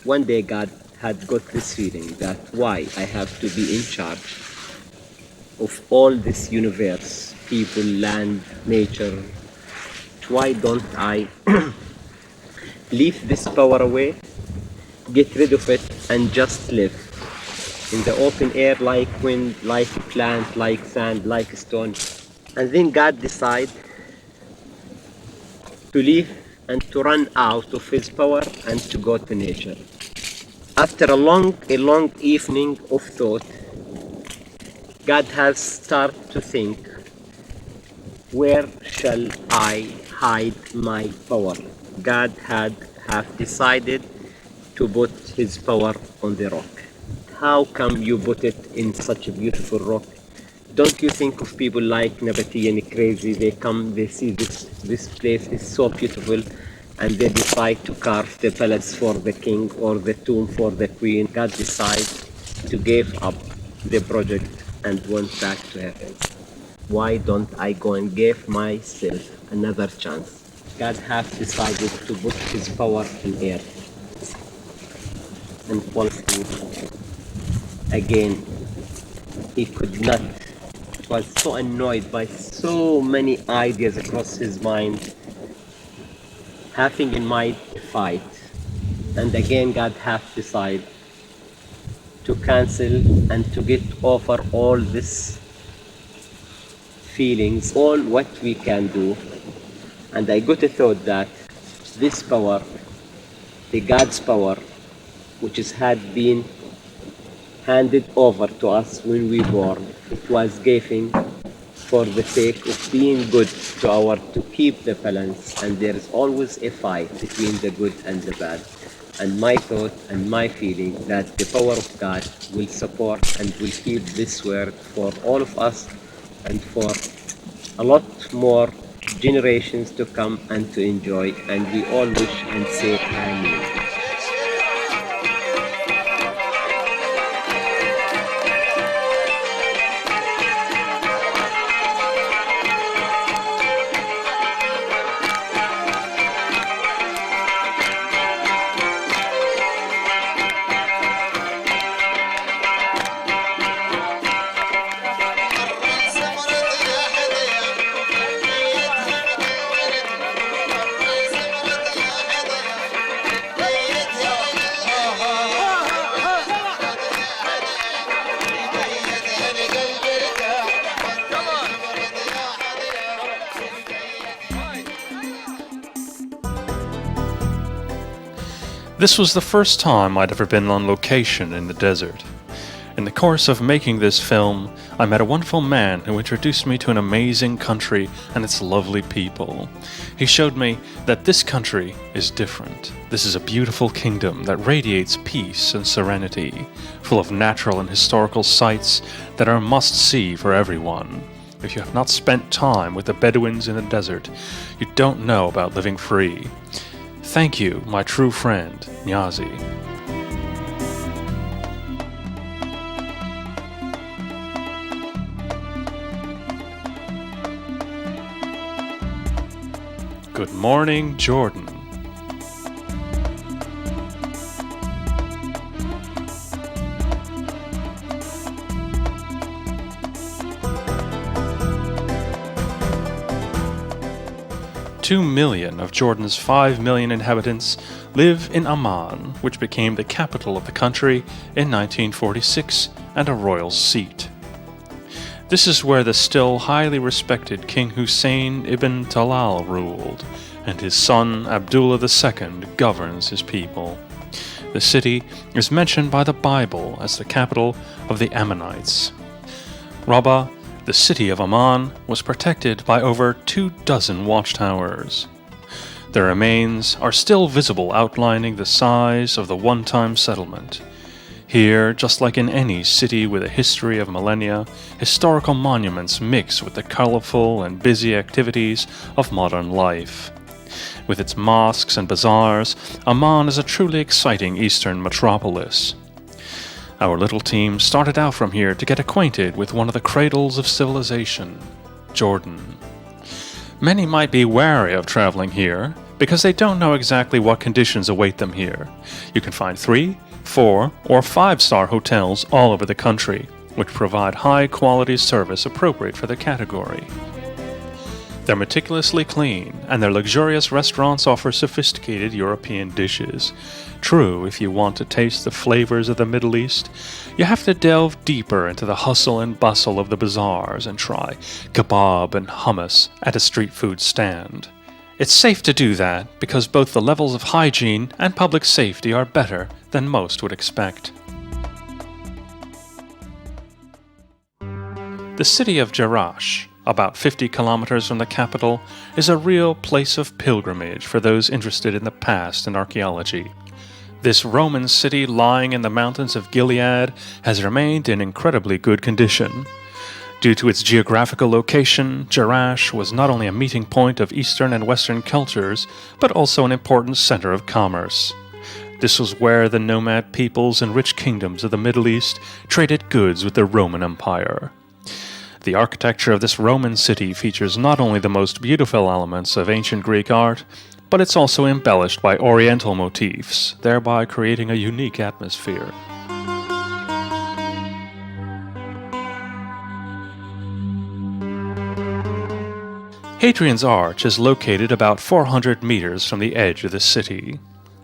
one day God had got this feeling that why I have to be in charge of all this universe, people, land, nature. Why don't I leave this power away, get rid of it, and just live in the open air like wind, like plant, like sand, like stone? And then God decided to leave and to run out of his power and to go to nature. After a long evening of thought, God has started to think, where shall I hide my power? God have decided to put his power on the rock. How come you put it in such a beautiful rock? Don't you think of people like Nabatean crazy? They come, they see this place is so beautiful, and they decide to carve the palace for the king or the tomb for the queen. God decides to give up the project and went back to heaven. Why don't I go and give myself another chance? God has decided to put his power in earth and fall asleep. Again, he could not. Was so annoyed by so many ideas across his mind, having in mind a fight. And again, God have decided to cancel and to get over all these feelings, all what we can do. And I got a thought that this power, the God's power, which had been handed over to us when we were born, it was given for the sake of being good to keep the balance, and there is always a fight between the good and the bad. And my thought and my feeling that the power of God will support and will keep this world for all of us and for a lot more generations to come and to enjoy, and we all wish and say Amen. This was the first time I'd ever been on location in the desert. In the course of making this film, I met a wonderful man who introduced me to an amazing country and its lovely people. He showed me that this country is different. This is a beautiful kingdom that radiates peace and serenity, full of natural and historical sights that are a must-see for everyone. If you have not spent time with the Bedouins in the desert, you don't know about living free. Thank you, my true friend, Nyazi. Good morning, Jordan. Two million of Jordan's 5 million inhabitants live in Amman, which became the capital of the country in 1946 and a royal seat. This is where the still highly respected King Hussein ibn Talal ruled, and his son Abdullah II governs his people. The city is mentioned by the Bible as the capital of the Ammonites. Rabbah, the city of Amman, was protected by over 24 watchtowers. Their remains are still visible, outlining the size of the one-time settlement. Here, just like in any city with a history of millennia, historical monuments mix with the colorful and busy activities of modern life. With its mosques and bazaars, Amman is a truly exciting eastern metropolis. Our little team started out from here to get acquainted with one of the cradles of civilization, Jordan. Many might be wary of traveling here, because they don't know exactly what conditions await them here. You can find 3, 4, or 5-star hotels all over the country, which provide high-quality service appropriate for the category. They're meticulously clean, and their luxurious restaurants offer sophisticated European dishes. True, if you want to taste the flavors of the Middle East, you have to delve deeper into the hustle and bustle of the bazaars and try kebab and hummus at a street food stand. It's safe to do that because both the levels of hygiene and public safety are better than most would expect. The city of Jerash, about 50 kilometers from the capital, is a real place of pilgrimage for those interested in the past and archaeology. This Roman city lying in the mountains of Gilead has remained in incredibly good condition. Due to its geographical location, Jerash was not only a meeting point of Eastern and Western cultures, but also an important center of commerce. This was where the nomad peoples and rich kingdoms of the Middle East traded goods with the Roman Empire. The architecture of this Roman city features not only the most beautiful elements of ancient Greek art, but it's also embellished by Oriental motifs, thereby creating a unique atmosphere. Hadrian's Arch is located about 400 meters from the edge of the city.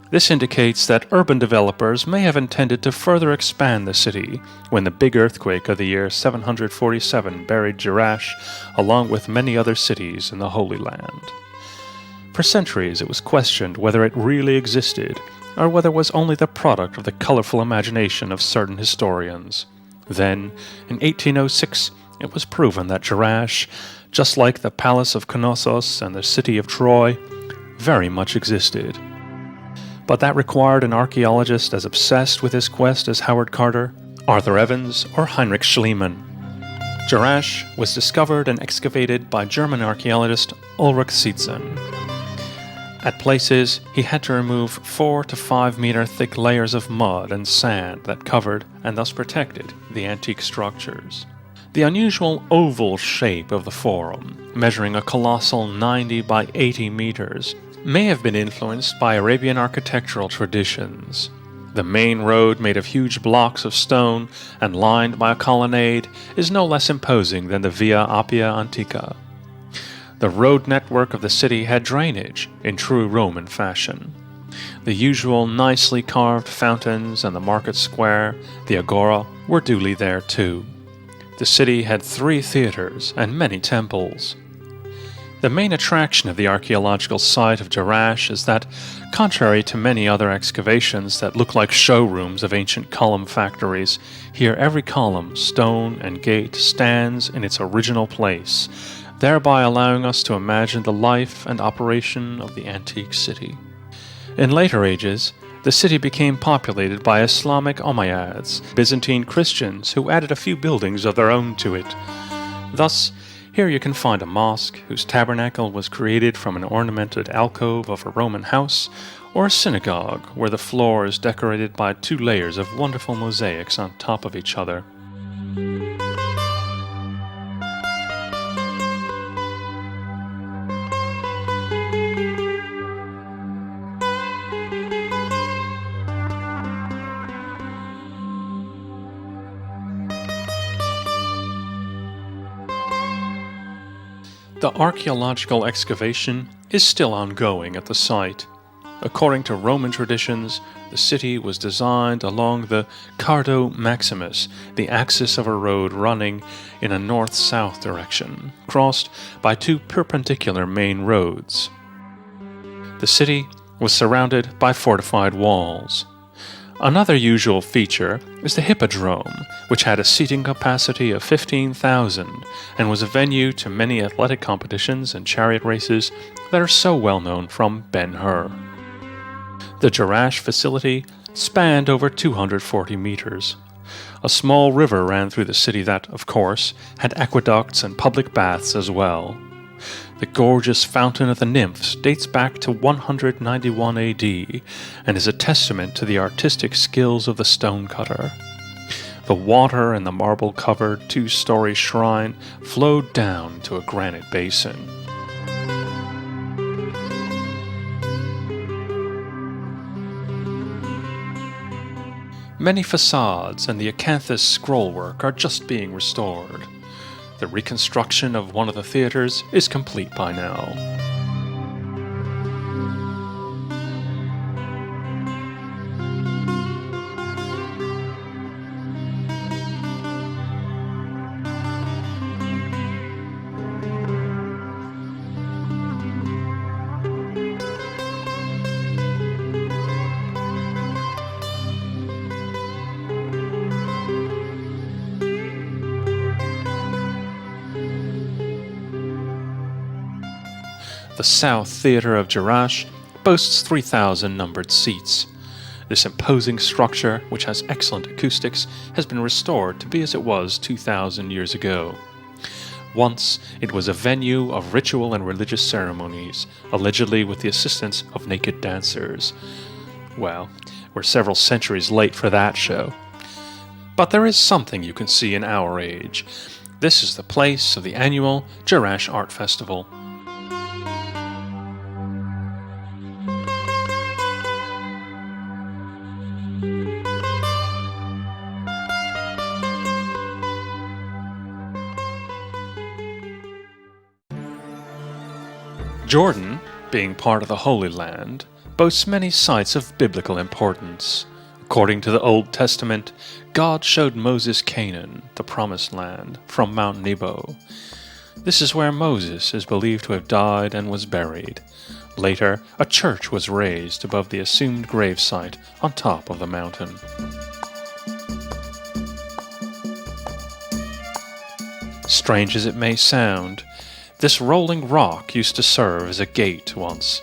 This indicates that urban developers may have intended to further expand the city when the big earthquake of the year 747 buried Jerash along with many other cities in the Holy Land. For centuries it was questioned whether it really existed or whether it was only the product of the colorful imagination of certain historians. Then, in 1806, it was proven that Jerash, just like the Palace of Knossos and the city of Troy, very much existed. But that required an archaeologist as obsessed with his quest as Howard Carter, Arthur Evans, or Heinrich Schliemann. Jerash was discovered and excavated by German archaeologist Ulrich Sietzen. At places, he had to remove 4 to 5 meter thick layers of mud and sand that covered and thus protected the antique structures. The unusual oval shape of the forum, measuring a colossal 90 by 80 meters, may have been influenced by Arabian architectural traditions. The main road, made of huge blocks of stone and lined by a colonnade, is no less imposing than the Via Appia Antica. The road network of the city had drainage in true Roman fashion. The usual nicely carved fountains and the market square, the agora, were duly there too. The city had 3 theaters and many temples. The main attraction of the archaeological site of Jerash is that, contrary to many other excavations that look like showrooms of ancient column factories, here every column, stone, and gate stands in its original place, thereby allowing us to imagine the life and operation of the antique city. In later ages, the city became populated by Islamic Umayyads, Byzantine Christians who added a few buildings of their own to it. Thus, here you can find a mosque whose tabernacle was created from an ornamented alcove of a Roman house, or a synagogue where the floor is decorated by 2 layers of wonderful mosaics on top of each other. The archaeological excavation is still ongoing at the site. According to Roman traditions, the city was designed along the Cardo Maximus, the axis of a road running in a north-south direction, crossed by 2 perpendicular main roads. The city was surrounded by fortified walls. Another usual feature is the Hippodrome, which had a seating capacity of 15,000 and was a venue to many athletic competitions and chariot races that are so well known from Ben-Hur. The Jerash facility spanned over 240 meters. A small river ran through the city that, of course, had aqueducts and public baths as well. The gorgeous Fountain of the Nymphs dates back to 191 AD and is a testament to the artistic skills of the stonecutter. The water in the marble-covered 2-story shrine flowed down to a granite basin. Many facades and the acanthus scrollwork are just being restored. The reconstruction of one of the theaters is complete by now. The South Theatre of Jerash boasts 3,000 numbered seats. This imposing structure, which has excellent acoustics, has been restored to be as it was 2,000 years ago. Once, it was a venue of ritual and religious ceremonies, allegedly with the assistance of naked dancers. Well, we're several centuries late for that show. But there is something you can see in our age. This is the place of the annual Jerash Art Festival. Jordan, being part of the Holy Land, boasts many sites of biblical importance. According to the Old Testament, God showed Moses Canaan, the Promised Land, from Mount Nebo. This is where Moses is believed to have died and was buried. Later, a church was raised above the assumed gravesite on top of the mountain. Strange as it may sound, this rolling rock used to serve as a gate once.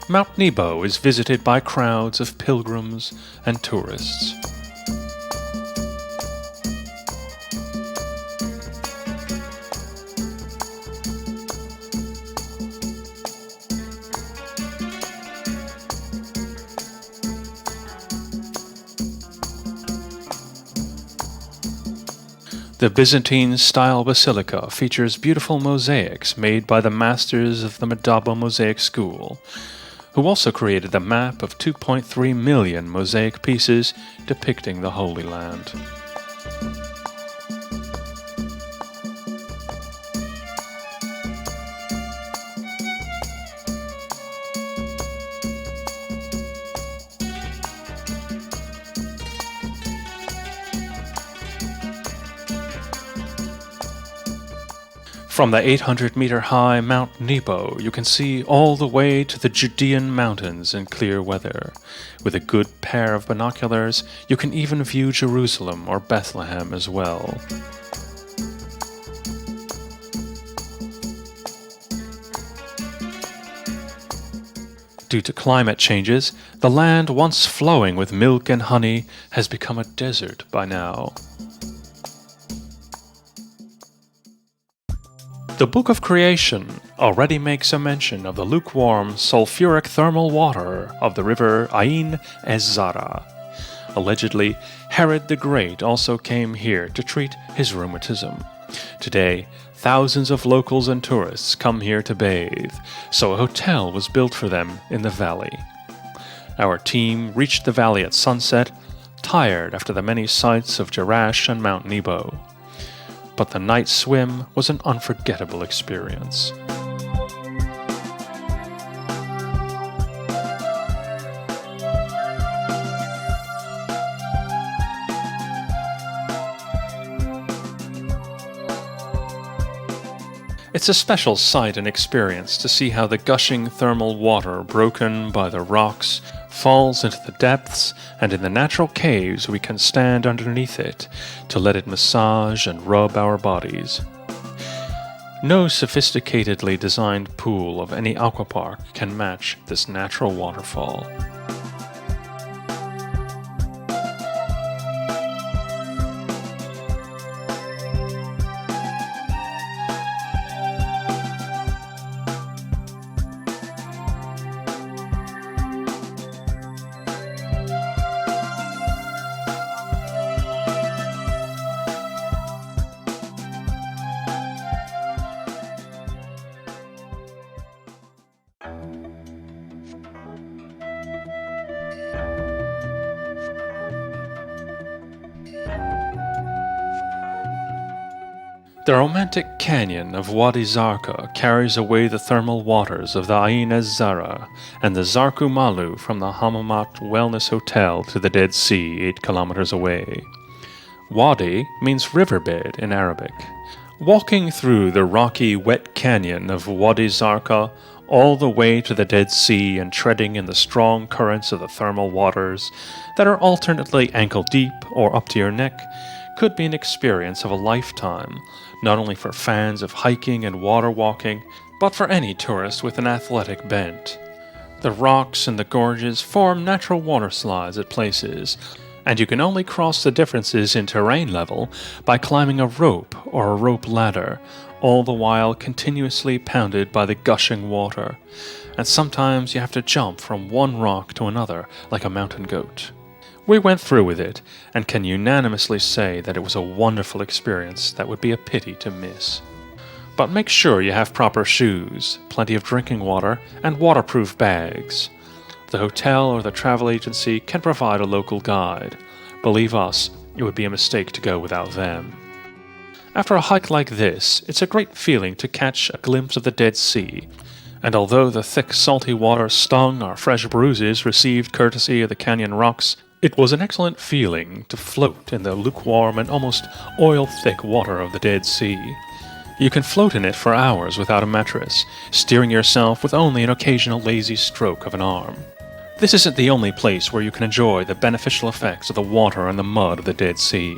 Mount Nebo is visited by crowds of pilgrims and tourists. The Byzantine-style basilica features beautiful mosaics made by the masters of the Madaba mosaic school, who also created the map of 2.3 million mosaic pieces depicting the Holy Land. From the 800-meter-high Mount Nebo, you can see all the way to the Judean mountains in clear weather. With a good pair of binoculars, you can even view Jerusalem or Bethlehem as well. Due to climate changes, the land once flowing with milk and honey has become a desert by now. The Book of Creation already makes a mention of the lukewarm, sulfuric thermal water of the river Ain Ez-Zara. Allegedly, Herod the Great also came here to treat his rheumatism. Today, thousands of locals and tourists come here to bathe, so a hotel was built for them in the valley. Our team reached the valley at sunset, tired after the many sights of Jerash and Mount Nebo. But the night swim was an unforgettable experience. It's a special sight and experience to see how the gushing thermal water, broken by the rocks, falls into the depths, and in the natural caves we can stand underneath it to let it massage and rub our bodies. No sophisticatedly designed pool of any aquapark can match this natural waterfall. The romantic canyon of Wadi Zarka carries away the thermal waters of the Ain ez-Zara and the Zarku Malu from the Hammamat Wellness Hotel to the Dead Sea 8 kilometers away. Wadi means riverbed in Arabic. Walking through the rocky, wet canyon of Wadi Zarka all the way to the Dead Sea and treading in the strong currents of the thermal waters that are alternately ankle deep or up to your neck could be an experience of a lifetime, not only for fans of hiking and water walking, but for any tourist with an athletic bent. The rocks and the gorges form natural water slides at places, and you can only cross the differences in terrain level by climbing a rope or a rope ladder, all the while continuously pounded by the gushing water, and sometimes you have to jump from one rock to another like a mountain goat. We went through with it, and can unanimously say that it was a wonderful experience that would be a pity to miss. But make sure you have proper shoes, plenty of drinking water, and waterproof bags. The hotel or the travel agency can provide a local guide. Believe us, it would be a mistake to go without them. After a hike like this, it's a great feeling to catch a glimpse of the Dead Sea, and although the thick salty water stung our fresh bruises received courtesy of the canyon rocks, it was an excellent feeling to float in the lukewarm and almost oil-thick water of the Dead Sea. You can float in it for hours without a mattress, steering yourself with only an occasional lazy stroke of an arm. This isn't the only place where you can enjoy the beneficial effects of the water and the mud of the Dead Sea.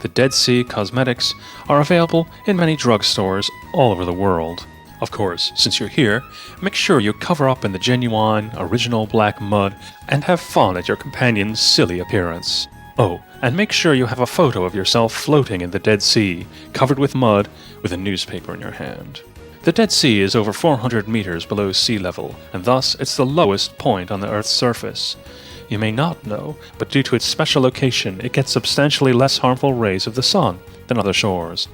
The Dead Sea cosmetics are available in many drugstores all over the world. Of course, since you're here, make sure you cover up in the genuine, original black mud and have fun at your companion's silly appearance. Oh, and make sure you have a photo of yourself floating in the Dead Sea, covered with mud, with a newspaper in your hand. The Dead Sea is over 400 meters below sea level, and thus it's the lowest point on the Earth's surface. You may not know, but due to its special location, it gets substantially less harmful rays of the sun than other shores.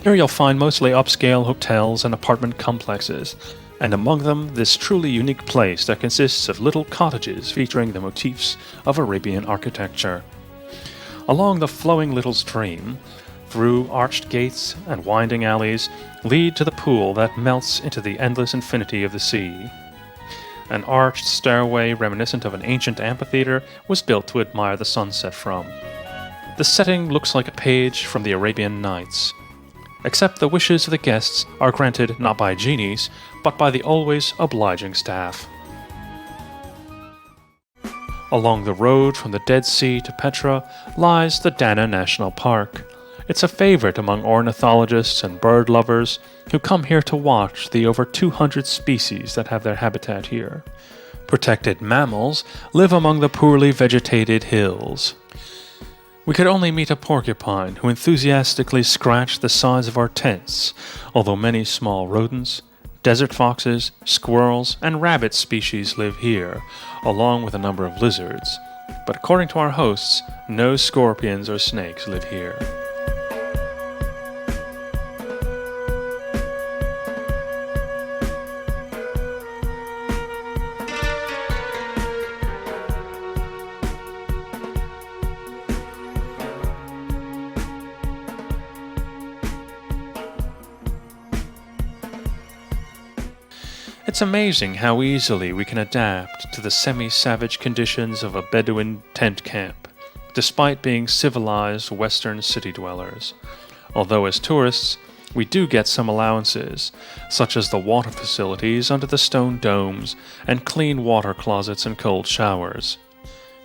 Here you'll find mostly upscale hotels and apartment complexes, and among them this truly unique place that consists of little cottages featuring the motifs of Arabian architecture. Along the flowing little stream, through arched gates and winding alleys, lead to the pool that melts into the endless infinity of the sea. An arched stairway reminiscent of an ancient amphitheater was built to admire the sunset from. The setting looks like a page from the Arabian Nights, except the wishes of the guests are granted not by genies, but by the always obliging staff. Along the road from the Dead Sea to Petra lies the Dana National Park. It's a favorite among ornithologists and bird lovers who come here to watch the over 200 species that have their habitat here. Protected mammals live among the poorly vegetated hills. We could only meet a porcupine who enthusiastically scratched the sides of our tents, although many small rodents, desert foxes, squirrels, and rabbit species live here, along with a number of lizards. But according to our hosts, no scorpions or snakes live here. It's amazing how easily we can adapt to the semi-savage conditions of a Bedouin tent camp, despite being civilized Western city dwellers. Although as tourists, we do get some allowances, such as the water facilities under the stone domes and clean water closets and cold showers.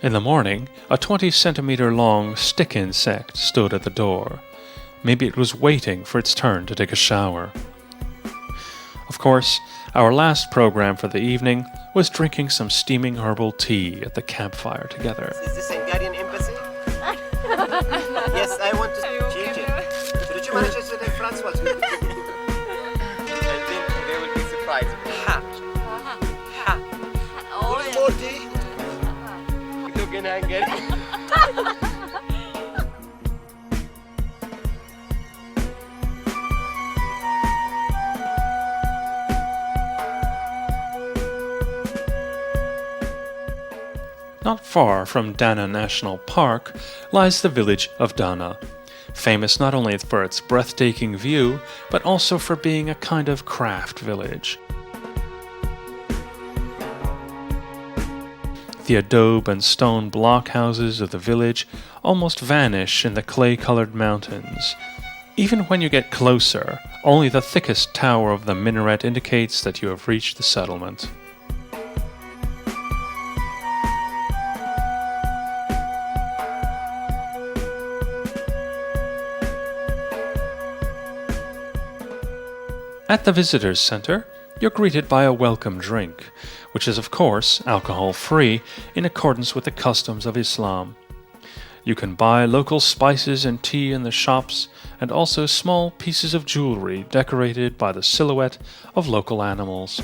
In the morning, a 20-centimeter long stick insect stood at the door. Maybe it was waiting for its turn to take a shower. Of course, our last program for the evening was drinking some steaming herbal tea at the campfire together. Is this Hungarian embassy? Yes, I want to change it. Did you manage to say France was good? I think they will be surprised. Ha! Ha! Oh, more tea? Look in Hungary. Not far from Dana National Park lies the village of Dana. famous not only for its breathtaking view, but also for being a kind of craft village. The adobe and stone blockhouses of the village almost vanish in the clay-colored mountains. Even when you get closer, only the thickest tower of the minaret indicates that you have reached the settlement. At the Visitors Center, you're greeted by a welcome drink, which is of course alcohol-free in accordance with the customs of Islam. You can buy local spices and tea in the shops, and also small pieces of jewelry decorated by the silhouette of local animals.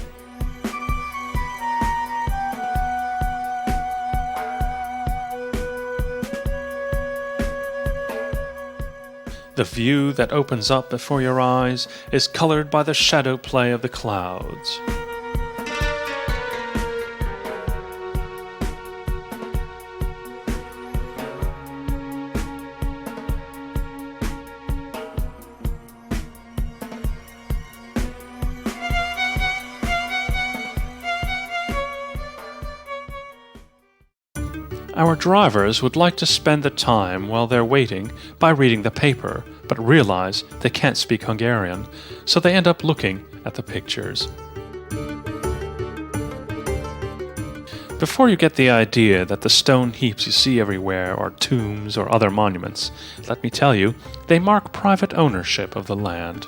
The view that opens up before your eyes is colored by the shadow play of the clouds. Our drivers would like to spend the time while they're waiting by reading the paper, but realize they can't speak Hungarian, so they end up looking at the pictures. Before you get the idea that the stone heaps you see everywhere are tombs or other monuments, let me tell you, they mark private ownership of the land.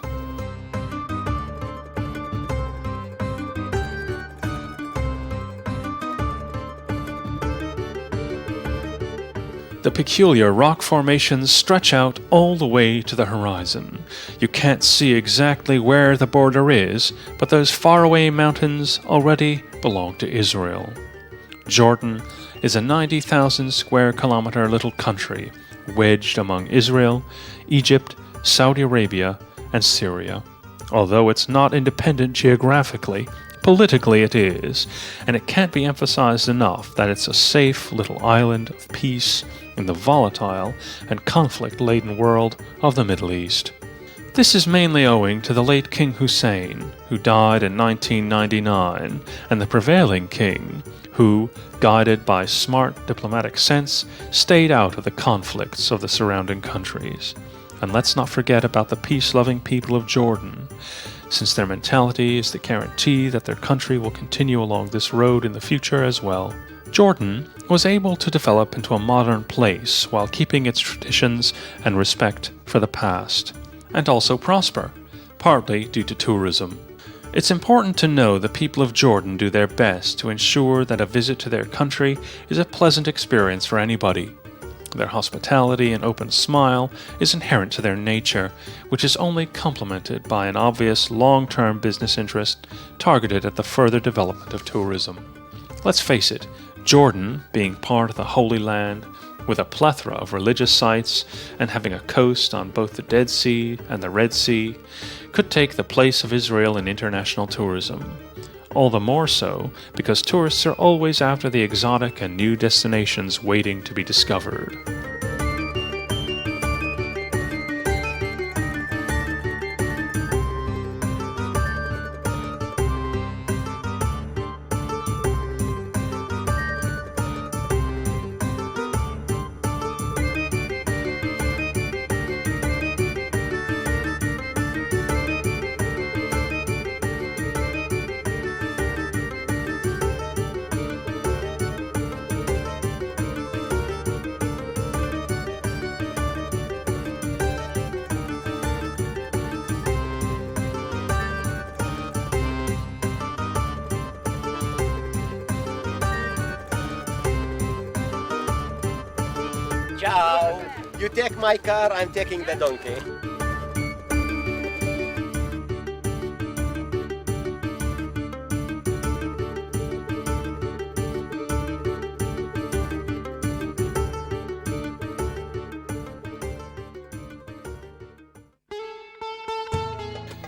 The peculiar rock formations stretch out all the way to the horizon. You can't see exactly where the border is, but those faraway mountains already belong to Israel. Jordan is a 90,000 square kilometer little country, wedged among Israel, Egypt, Saudi Arabia, and Syria. Although it's not independent geographically, politically it is, and it can't be emphasized enough that it's a safe little island of peace in the volatile and conflict-laden world of the Middle East. This is mainly owing to the late King Hussein, who died in 1999, and the prevailing king, who, guided by smart diplomatic sense, stayed out of the conflicts of the surrounding countries. And let's not forget about the peace-loving people of Jordan, since their mentality is the guarantee that their country will continue along this road in the future as well. Jordan was able to develop into a modern place while keeping its traditions and respect for the past, and also prosper, partly due to tourism. It's important to know the people of Jordan do their best to ensure that a visit to their country is a pleasant experience for anybody. Their hospitality and open smile is inherent to their nature, which is only complemented by an obvious long-term business interest targeted at the further development of tourism. Let's face it, Jordan, being part of the Holy Land, with a plethora of religious sites and having a coast on both the Dead Sea and the Red Sea, could take the place of Israel in international tourism. All the more so because tourists are always after the exotic and new destinations waiting to be discovered. Ciao! You take my car, I'm taking the donkey.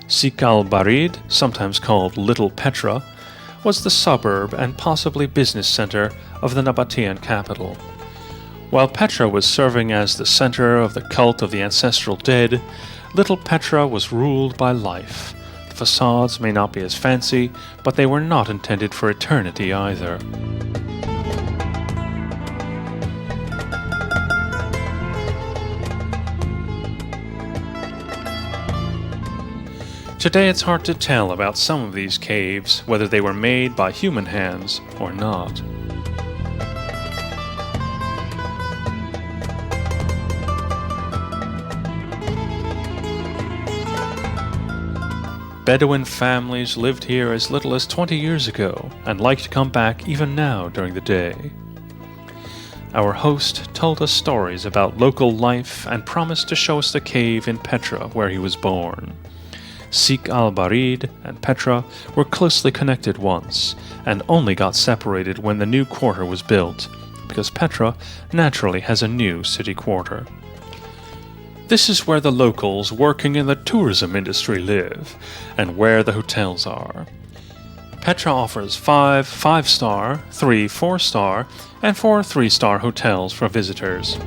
Sikal Barid, sometimes called Little Petra, was the suburb and possibly business center of the Nabatean capital. While Petra was serving as the center of the cult of the ancestral dead, little Petra was ruled by life. The facades may not be as fancy, but they were not intended for eternity either. Today it's hard to tell about some of these caves, whether they were made by human hands or not. Bedouin families lived here as little as 20 years ago and like to come back even now during the day. Our host told us stories about local life and promised to show us the cave in Petra where he was born. Sikh al-Barid and Petra were closely connected once, and only got separated when the new quarter was built, because Petra naturally has a new city quarter. This is where the locals working in the tourism industry live, and where the hotels are. Petra offers 5 5-star, 3 4-star, and 4 3-star hotels for visitors.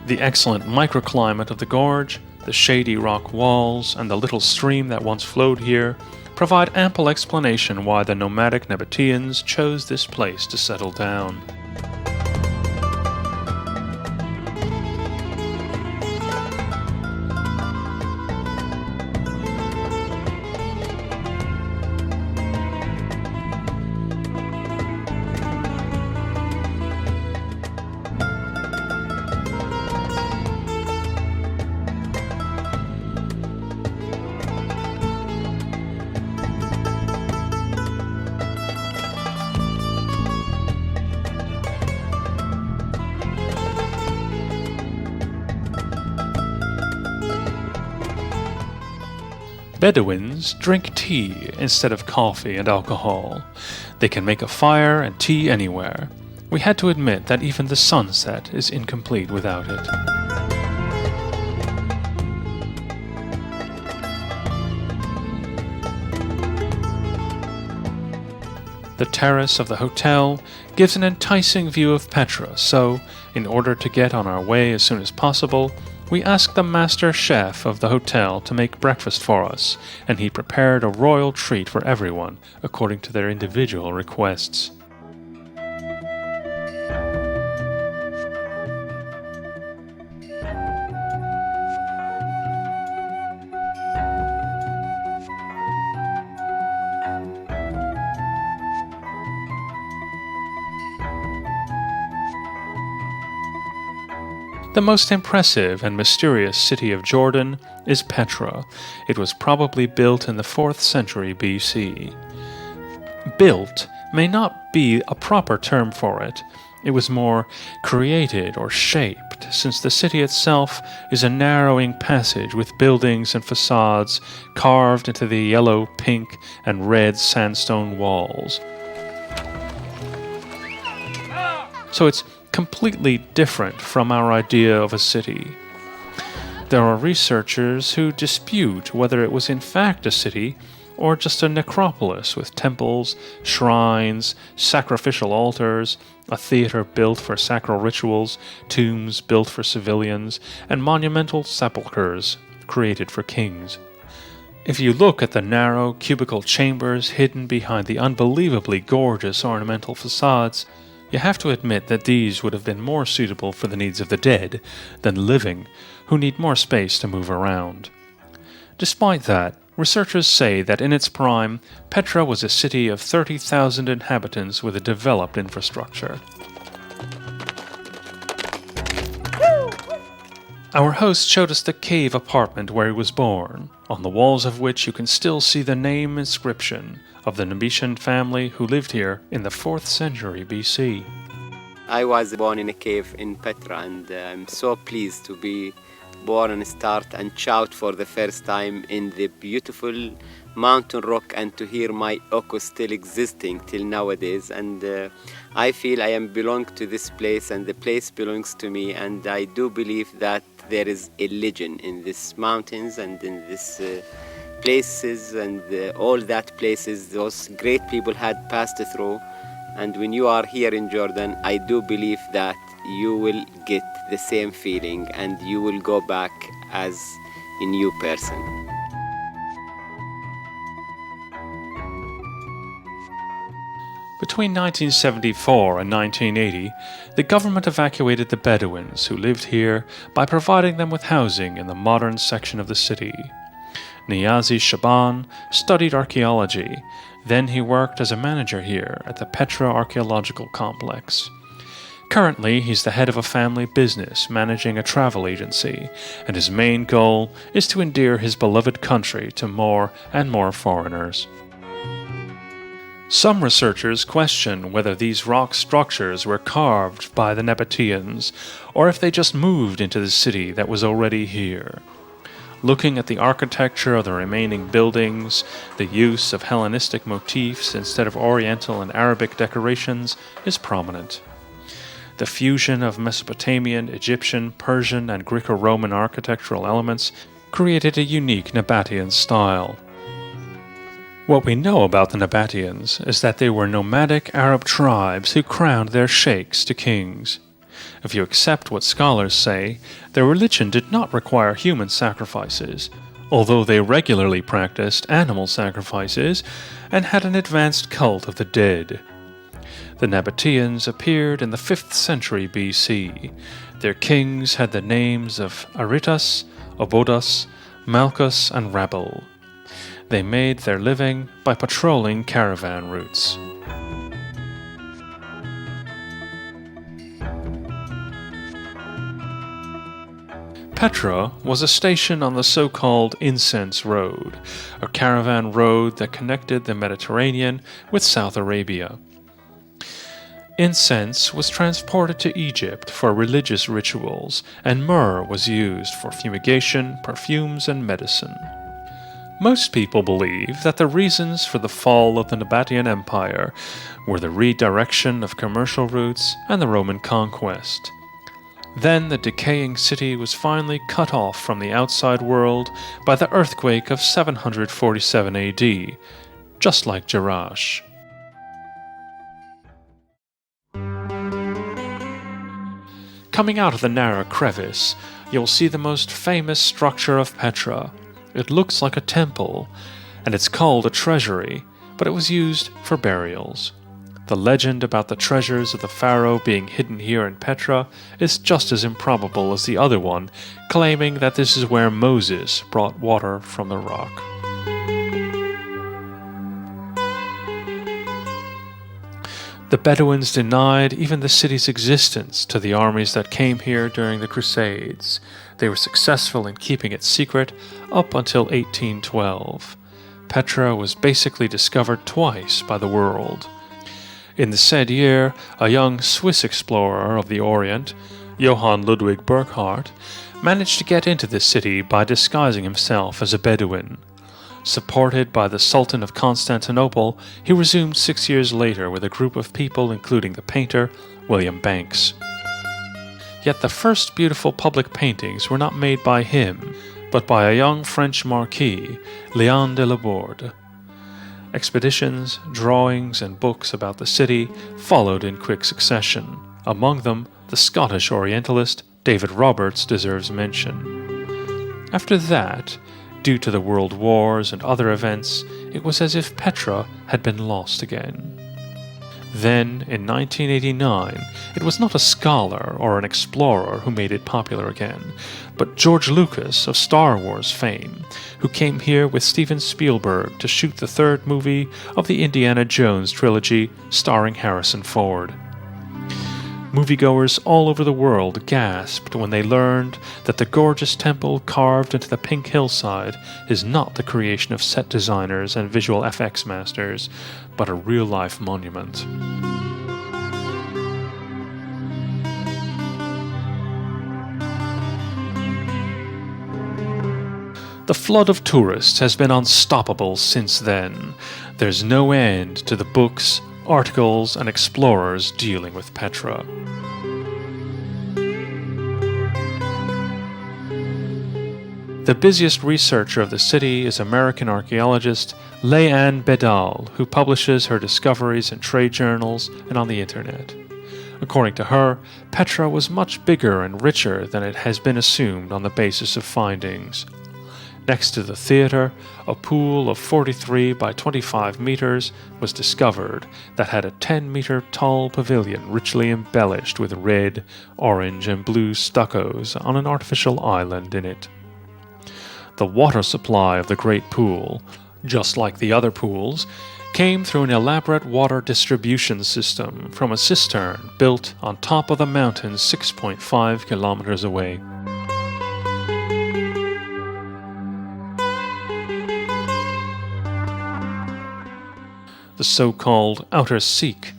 The excellent microclimate of the gorge, the shady rock walls, and the little stream that once flowed here provide ample explanation why the nomadic Nabateans chose this place to settle down. Bedouins drink tea instead of coffee and alcohol. They can make a fire and tea anywhere. We had to admit that even the sunset is incomplete without it. The terrace of the hotel gives an enticing view of Petra, so, in order to get on our way as soon as possible, we asked the master chef of the hotel to make breakfast for us, and he prepared a royal treat for everyone, according to their individual requests. The most impressive and mysterious city of Jordan is Petra. It was probably built in the 4th century BC. Built may not be a proper term for it. It was more created or shaped, since the city itself is a narrowing passage with buildings and facades carved into the yellow, pink, and red sandstone walls. So it's completely different from our idea of a city. There are researchers who dispute whether it was in fact a city or just a necropolis with temples, shrines, sacrificial altars, a theater built for sacral rituals, tombs built for civilians, and monumental sepulchres created for kings. If you look at the narrow, cubical chambers hidden behind the unbelievably gorgeous ornamental facades, you have to admit that these would have been more suitable for the needs of the dead than the living, who need more space to move around. Despite that, researchers say that in its prime, Petra was a city of 30,000 inhabitants with a developed infrastructure. Our host showed us the cave apartment where he was born, on the walls of which you can still see the name inscription of the Nabatean family who lived here in the 4th century BC. I was born in a cave in Petra, and I'm so pleased to be born and start and shout for the first time in the beautiful mountain rock, and to hear my echo still existing till nowadays. And I feel I am belong to this place, and the place belongs to me, and I do believe that there is a legend in these mountains and in this places and all that places those great people had passed through. And when you are here in Jordan, I do believe that you will get the same feeling and you will go back as a new person. Between 1974 and 1980, the government evacuated the Bedouins who lived here by providing them with housing in the modern section of the city. Niazi Shaban studied archaeology. Then he worked as a manager here at the Petra archaeological complex. Currently, he's the head of a family business managing a travel agency, and his main goal is to endear his beloved country to more and more foreigners. Some researchers question whether these rock structures were carved by the Nabateans, or if they just moved into the city that was already here. Looking at the architecture of the remaining buildings, the use of Hellenistic motifs instead of Oriental and Arabic decorations is prominent. The fusion of Mesopotamian, Egyptian, Persian, and Greco-Roman architectural elements created a unique Nabatean style. What we know about the Nabateans is that they were nomadic Arab tribes who crowned their sheikhs to kings. If you accept what scholars say, their religion did not require human sacrifices, although they regularly practiced animal sacrifices and had an advanced cult of the dead. The Nabateans appeared in the 5th century BC. Their kings had the names of Aretas, Obodas, Malchus, and Rabel. They made their living by patrolling caravan routes. Petra was a station on the so-called Incense Road, a caravan road that connected the Mediterranean with South Arabia. Incense was transported to Egypt for religious rituals, and myrrh was used for fumigation, perfumes, and medicine. Most people believe that the reasons for the fall of the Nabatean Empire were the redirection of commercial routes and the Roman conquest. Then the decaying city was finally cut off from the outside world by the earthquake of 747 AD, just like Jerash. Coming out of the narrow crevice, you'll see the most famous structure of Petra. It looks like a temple, and it's called a treasury, but it was used for burials. The legend about the treasures of the pharaoh being hidden here in Petra is just as improbable as the other one, claiming that this is where Moses brought water from the rock. The Bedouins denied even the city's existence to the armies that came here during the Crusades. They were successful in keeping it secret up until 1812. Petra was basically discovered twice by the world. In the said year, a young Swiss explorer of the Orient, Johann Ludwig Burckhardt, managed to get into this city by disguising himself as a Bedouin. Supported by the Sultan of Constantinople, he resumed 6 years later with a group of people including the painter William Banks. Yet the first beautiful public paintings were not made by him, but by a young French marquis, Léon de Laborde. Expeditions, drawings, and books about the city followed in quick succession. Among them, the Scottish Orientalist David Roberts deserves mention. After that, due to the world wars and other events, it was as if Petra had been lost again. Then, in 1989, it was not a scholar or an explorer who made it popular again, but George Lucas of Star Wars fame, who came here with Steven Spielberg to shoot the third movie of the Indiana Jones trilogy starring Harrison Ford. Moviegoers all over the world gasped when they learned that the gorgeous temple carved into the pink hillside is not the creation of set designers and visual FX masters, but a real-life monument. The flood of tourists has been unstoppable since then. There's no end to the books, articles, and explorers dealing with Petra. The busiest researcher of the city is American archaeologist Leanne Bedal, who publishes her discoveries in trade journals and on the internet. According to her, Petra was much bigger and richer than it has been assumed on the basis of findings. Next to the theatre, a pool of 43 by 25 meters was discovered that had a 10-meter tall pavilion richly embellished with red, orange, and blue stuccos on an artificial island in it. The water supply of the great pool, just like the other pools, came through an elaborate water distribution system from a cistern built on top of the mountain 6.5 kilometers away. The so-called outer Sikh,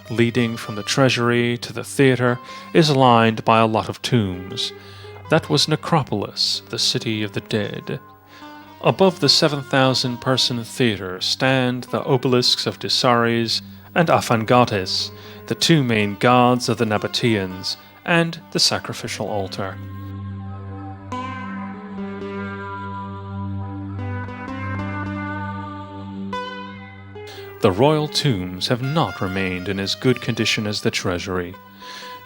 leading from the treasury to the theatre, is lined by a lot of tombs. That was Necropolis, the city of the dead. Above the 7,000-person theatre stand the obelisks of Disaris and Afangates, the two main gods of the Nabateans, and the sacrificial altar. The royal tombs have not remained in as good condition as the treasury.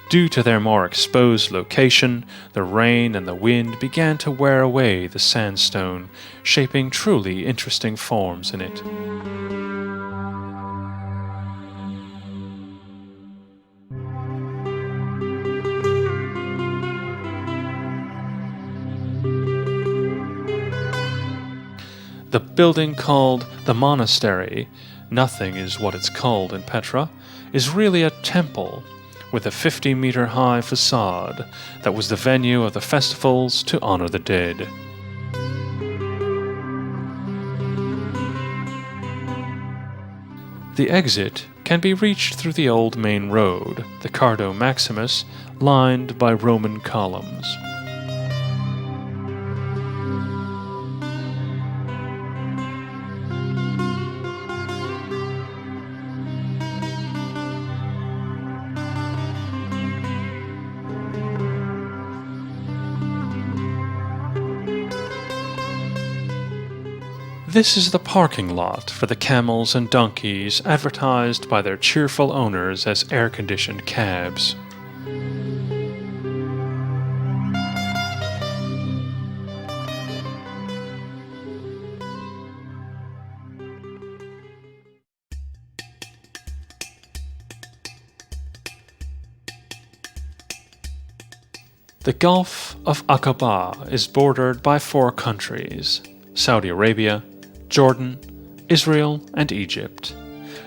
Due to their more exposed location, the rain and the wind began to wear away the sandstone, shaping truly interesting forms in it. The building called the monastery, nothing is what it's called in Petra, is really a temple with a 50-meter-high facade that was the venue of the festivals to honor the dead. The exit can be reached through the old main road, the Cardo Maximus, lined by Roman columns. This is the parking lot for the camels and donkeys advertised by their cheerful owners as air-conditioned cabs. The Gulf of Aqaba is bordered by 4 countries: Saudi Arabia, Jordan, Israel, and Egypt.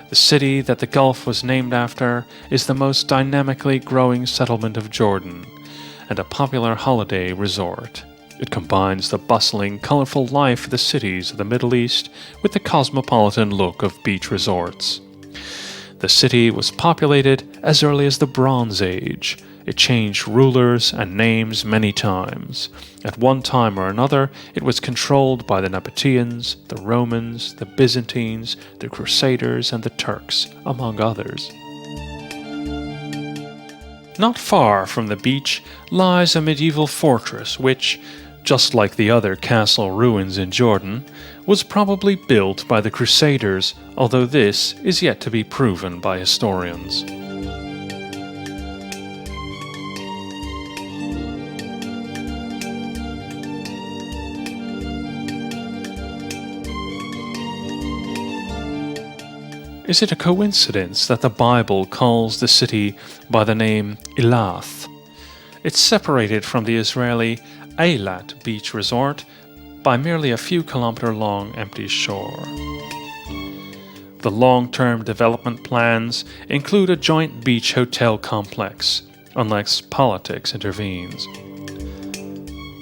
The city that the Gulf was named after is the most dynamically growing settlement of Jordan and a popular holiday resort. It combines the bustling, colorful life of the cities of the Middle East with the cosmopolitan look of beach resorts. The city was populated as early as the Bronze Age. It changed rulers and names many times. At one time or another, it was controlled by the Nabateans, the Romans, the Byzantines, the Crusaders, and the Turks, among others. Not far from the beach lies a medieval fortress which, just like the other castle ruins in Jordan, was probably built by the Crusaders, although this is yet to be proven by historians. Is it a coincidence that the Bible calls the city by the name Elath? It's separated from the Israeli Eilat beach resort by merely a few kilometer-long empty shore. The long-term development plans include a joint beach hotel complex, unless politics intervenes.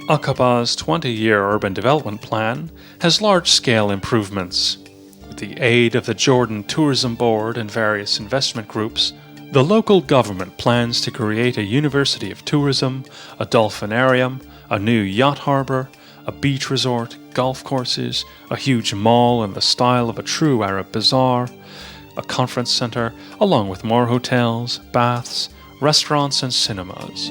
Aqaba's 20-year urban development plan has large-scale improvements. With the aid of the Jordan Tourism Board and various investment groups, the local government plans to create a university of tourism, a dolphinarium, a new yacht harbor, a beach resort, golf courses, a huge mall in the style of a true Arab bazaar, a conference center, along with more hotels, baths, restaurants, and cinemas.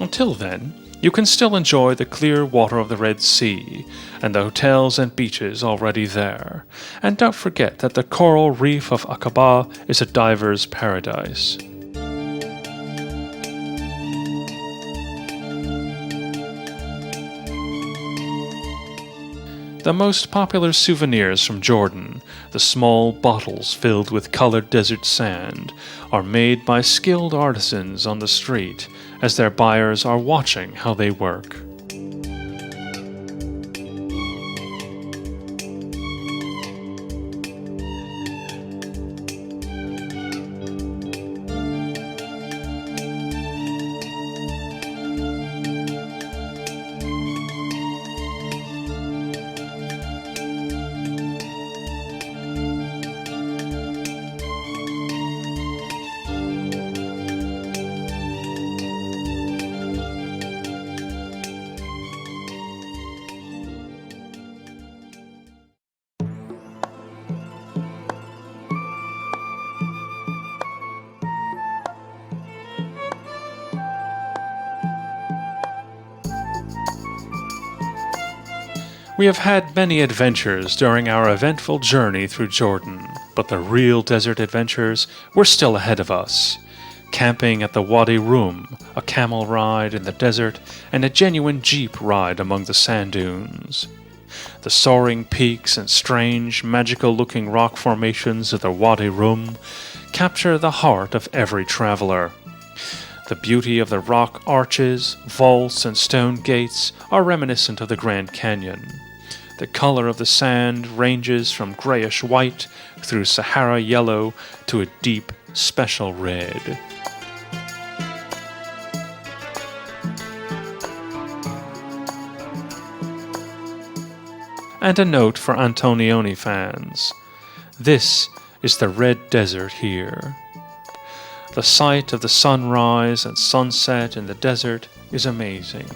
Until then, you can still enjoy the clear water of the Red Sea and the hotels and beaches already there. And don't forget that the coral reef of Aqaba is a diver's paradise. The most popular souvenirs from Jordan, the small bottles filled with colored desert sand, are made by skilled artisans on the street as their buyers are watching how they work. We have had many adventures during our eventful journey through Jordan, but the real desert adventures were still ahead of us. Camping at the Wadi Rum, a camel ride in the desert, and a genuine jeep ride among the sand dunes. The soaring peaks and strange, magical-looking rock formations of the Wadi Rum capture the heart of every traveler. The beauty of the rock arches, vaults, and stone gates are reminiscent of the Grand Canyon. The color of the sand ranges from grayish-white through Sahara yellow to a deep, special red. And a note for Antonioni fans. This is the Red Desert here. The sight of the sunrise and sunset in the desert is amazing.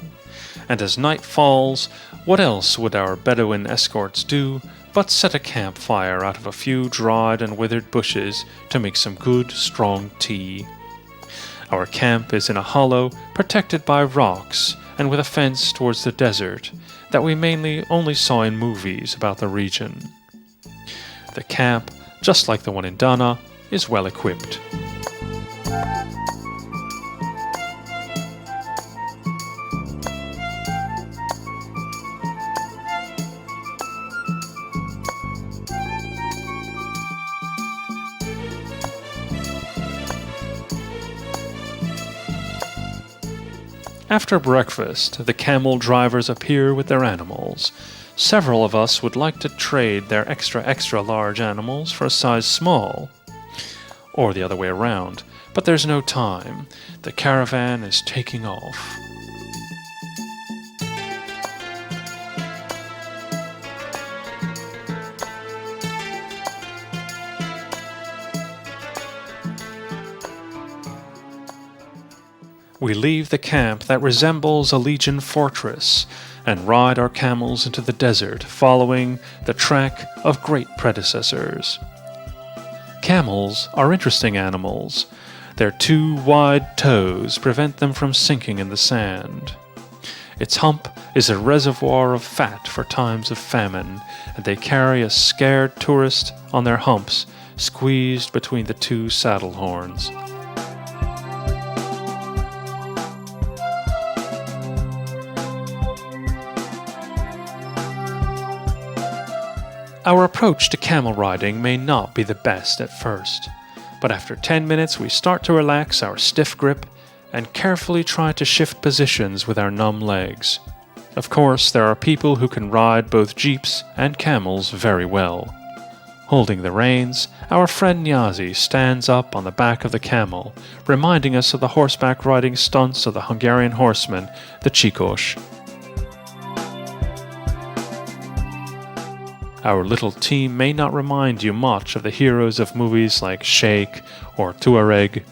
And as night falls, what else would our Bedouin escorts do but set a campfire out of a few dried and withered bushes to make some good, strong tea? Our camp is in a hollow protected by rocks and with a fence towards the desert that we mainly only saw in movies about the region. The camp, just like the one in Dana, is well equipped. After breakfast, the camel drivers appear with their animals. Several of us would like to trade their extra large animals for a size small. Or the other way around, but there's no time. The caravan is taking off. We leave the camp that resembles a legion fortress and ride our camels into the desert, following the track of great predecessors. Camels are interesting animals. Their two wide toes prevent them from sinking in the sand. Its hump is a reservoir of fat for times of famine, and they carry a scared tourist on their humps, squeezed between the two saddle horns. Our approach to camel riding may not be the best at first, but after 10 minutes we start to relax our stiff grip and carefully try to shift positions with our numb legs. Of course, there are people who can ride both jeeps and camels very well. Holding the reins, our friend Nyazi stands up on the back of the camel, reminding us of the horseback riding stunts of the Hungarian horseman, the Csíkos. Our little team may not remind you much of the heroes of movies like Sheikh or Tuareg,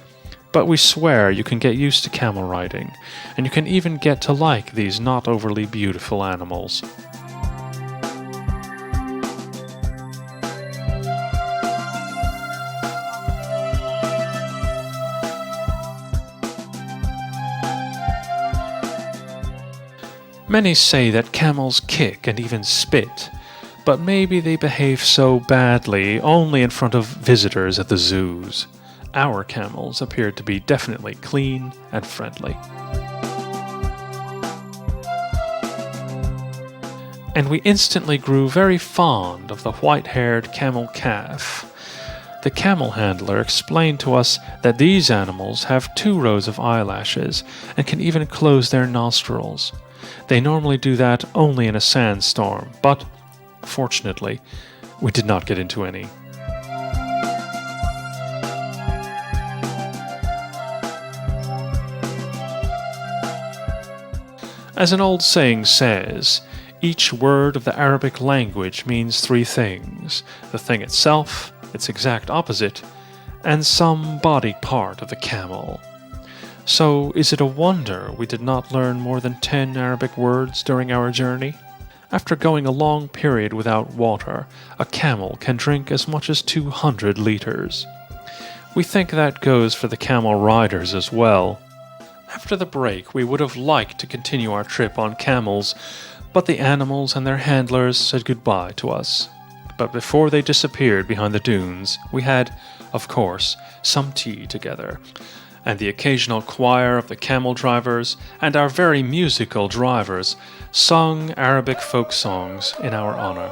but we swear you can get used to camel riding, and you can even get to like these not overly beautiful animals. Many say that camels kick and even spit, but maybe they behave so badly only in front of visitors at the zoos. Our camels appeared to be definitely clean and friendly. And we instantly grew very fond of the white-haired camel calf. The camel handler explained to us that these animals have 2 rows of eyelashes and can even close their nostrils. They normally do that only in a sandstorm, but fortunately, we did not get into any. As an old saying says, each word of the Arabic language means 3 things: the thing itself, its exact opposite, and some body part of the camel. So is it a wonder we did not learn more than 10 Arabic words during our journey? After going a long period without water, a camel can drink as much as 200 liters. We think that goes for the camel riders as well. After the break, we would have liked to continue our trip on camels, but the animals and their handlers said goodbye to us. But before they disappeared behind the dunes, we had, of course, some tea together, and the occasional choir of the camel drivers and our very musical drivers sung Arabic folk songs in our honor.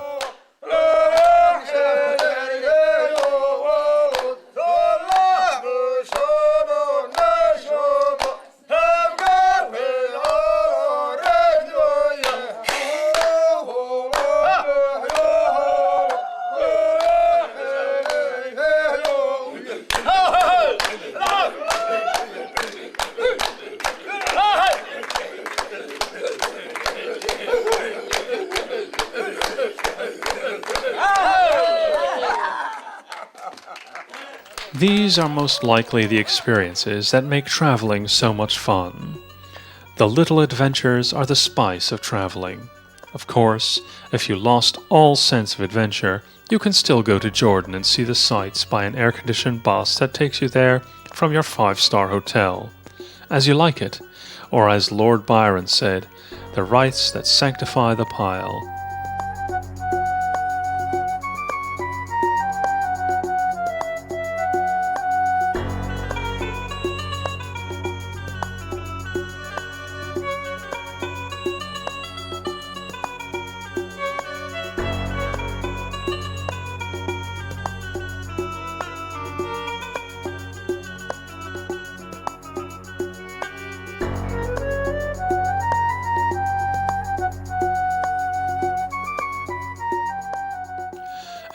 These are most likely the experiences that make traveling so much fun. The little adventures are the spice of traveling. Of course, if you lost all sense of adventure, you can still go to Jordan and see the sights by an air-conditioned bus that takes you there from your 5-star hotel. As you like it, or as Lord Byron said, the rites that sanctify the pile.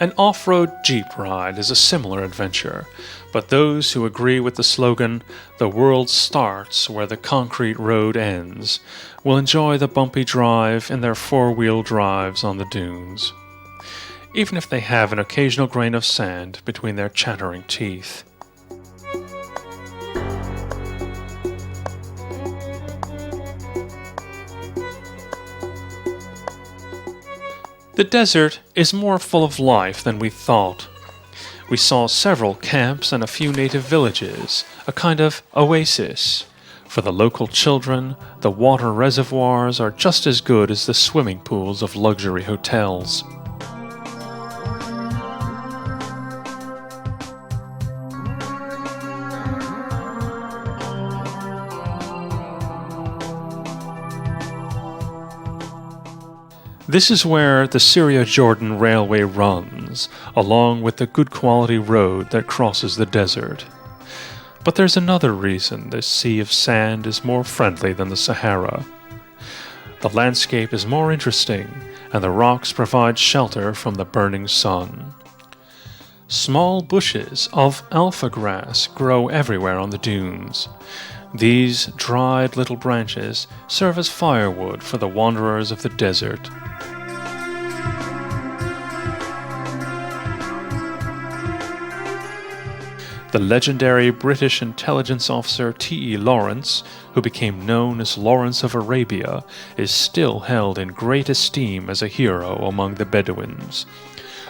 An off-road jeep ride is a similar adventure, but those who agree with the slogan, "The world starts where the concrete road ends," will enjoy the bumpy drive in their 4-wheel drives on the dunes, even if they have an occasional grain of sand between their chattering teeth. The desert is more full of life than we thought. We saw several camps and a few native villages, a kind of oasis. For the local children, the water reservoirs are just as good as the swimming pools of luxury hotels. This is where the Syria-Jordan Railway runs, along with the good quality road that crosses the desert. But there's another reason this sea of sand is more friendly than the Sahara. The landscape is more interesting, and the rocks provide shelter from the burning sun. Small bushes of alpha grass grow everywhere on the dunes. These dried little branches serve as firewood for the wanderers of the desert. The legendary British intelligence officer T.E. Lawrence, who became known as Lawrence of Arabia, is still held in great esteem as a hero among the Bedouins.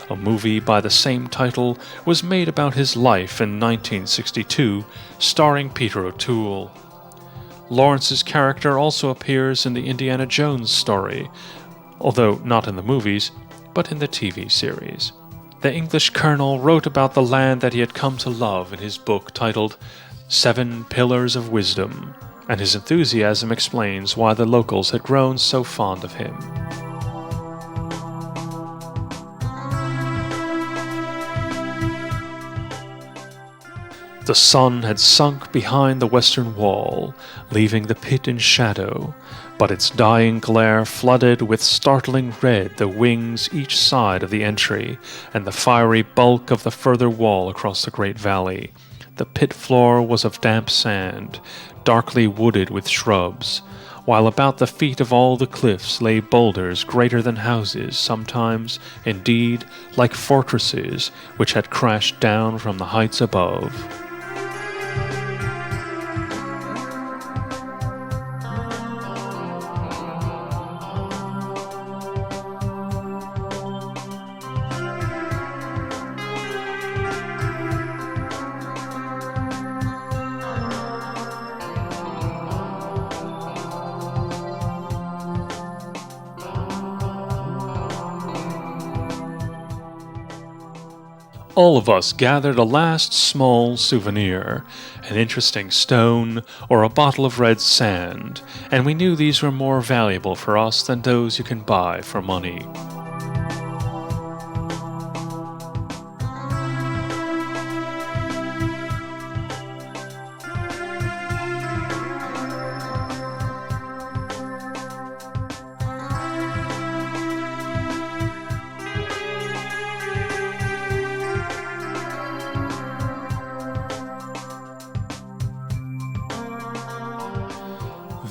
A movie by the same title was made about his life in 1962, starring Peter O'Toole. Lawrence's character also appears in the Indiana Jones story, although not in the movies, but in the TV series. The English colonel wrote about the land that he had come to love in his book titled 7 Pillars of Wisdom, and his enthusiasm explains why the locals had grown so fond of him. The sun had sunk behind the western wall, leaving the pit in shadow, but its dying glare flooded with startling red the wings each side of the entry and the fiery bulk of the further wall across the great valley. The pit floor was of damp sand, darkly wooded with shrubs, while about the feet of all the cliffs lay boulders greater than houses, sometimes, indeed, like fortresses which had crashed down from the heights above. All of us gathered a last small souvenir, an interesting stone or a bottle of red sand, and we knew these were more valuable for us than those you can buy for money.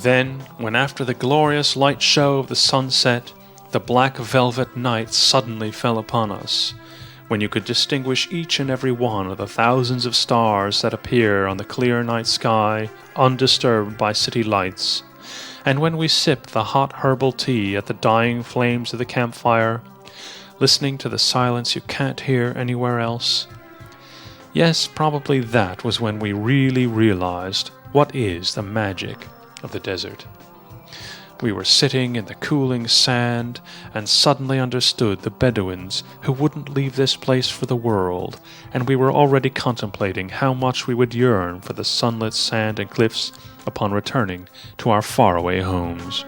Then, when after the glorious light show of the sunset, the black velvet night suddenly fell upon us, when you could distinguish each and every one of the thousands of stars that appear on the clear night sky, undisturbed by city lights, and when we sipped the hot herbal tea at the dying flames of the campfire, listening to the silence you can't hear anywhere else, yes, probably that was when we really realized what is the magic of the desert. We were sitting in the cooling sand and suddenly understood the Bedouins who wouldn't leave this place for the world, and we were already contemplating how much we would yearn for the sunlit sand and cliffs upon returning to our faraway homes.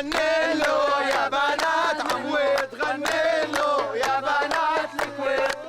غني له يا بنات عمويت غني له يا بنات الكويت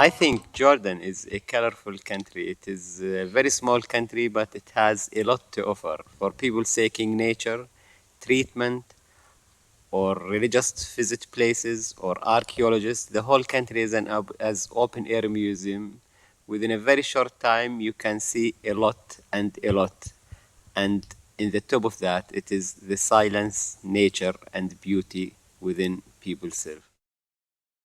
I think Jordan is a colorful country. It is a very small country, but it has a lot to offer for people seeking nature, treatment, or religious visit places, or archaeologists. The whole country is an as open air museum. Within a very short time, you can see a lot and a lot. And in the top of that, it is the silence, nature, and beauty within people's self.